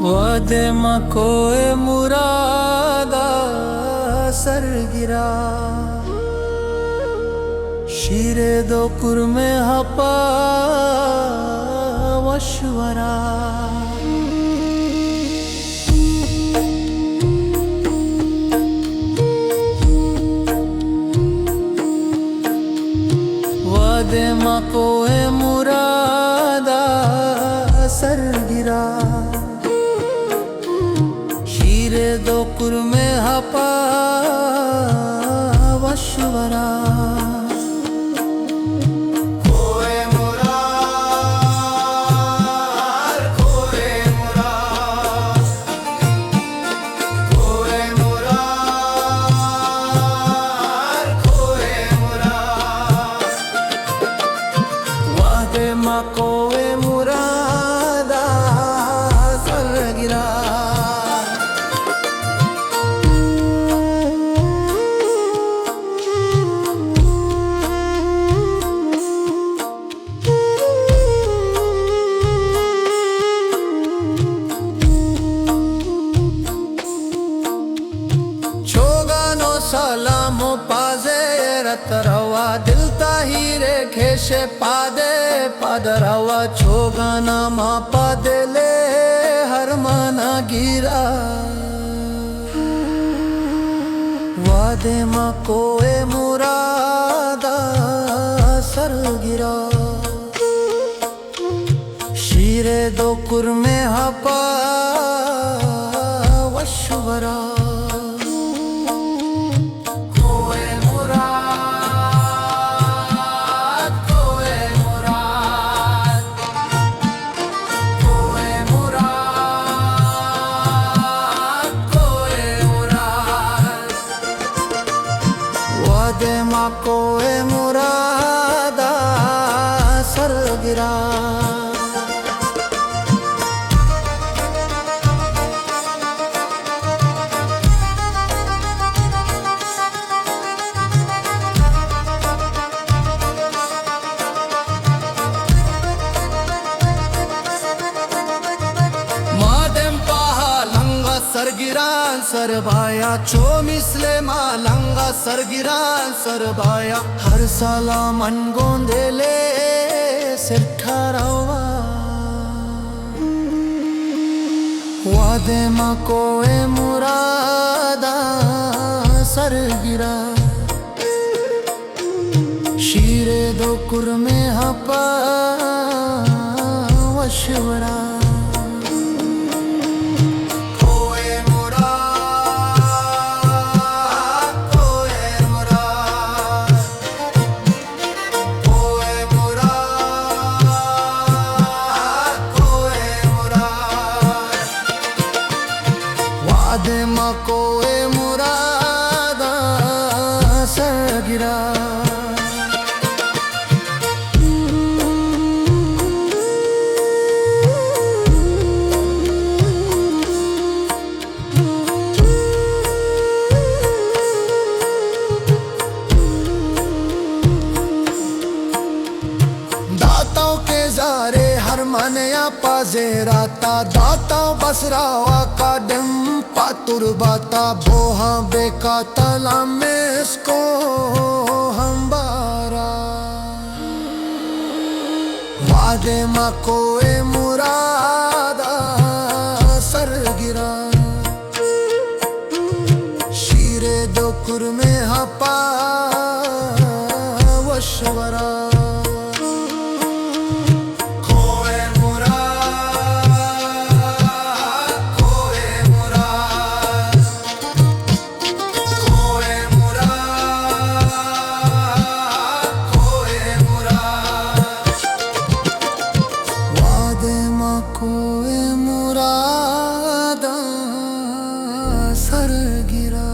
वादे मां कोई मुरादा सर गिरा शीरे दो कुरमे हपा वशवरा वादे मां कोई मुरादा सर गिरा शीरे दो कुरमे हपा वशवरा मां कोई मुरादा सर गिरा छोगानो सलामो पाजे रतरवा दिल ताहीरे खेशे पादे पादरवा छोगाना मा पादेले हर माना गिरा वादे मा कोई मुरादा सर गिरा शीरे दो कुरमे हपा वशवरा वादे मां कोई मुरादा सर गिरा सरगिरान सरबाया चो मिसले मालंगा सरगिरान सरबाया हर साला मन गोंदेले सिरठारावा वादे मां कोई मुरादा सर गिरा शीरे दो कुरमे हपा वशवरा वादे मां कोई मुरादा सर गिरा दाताओं के जारे हर मानया पाजे राता दाता बसरावा का डिम पातुर बाता बोहा बेका तला में इसको हम बारा वादे मां कोई मुरादा सर गिरा शीरे दो कुरमे हपा वशवरा कोई मुरादा सर गिरा।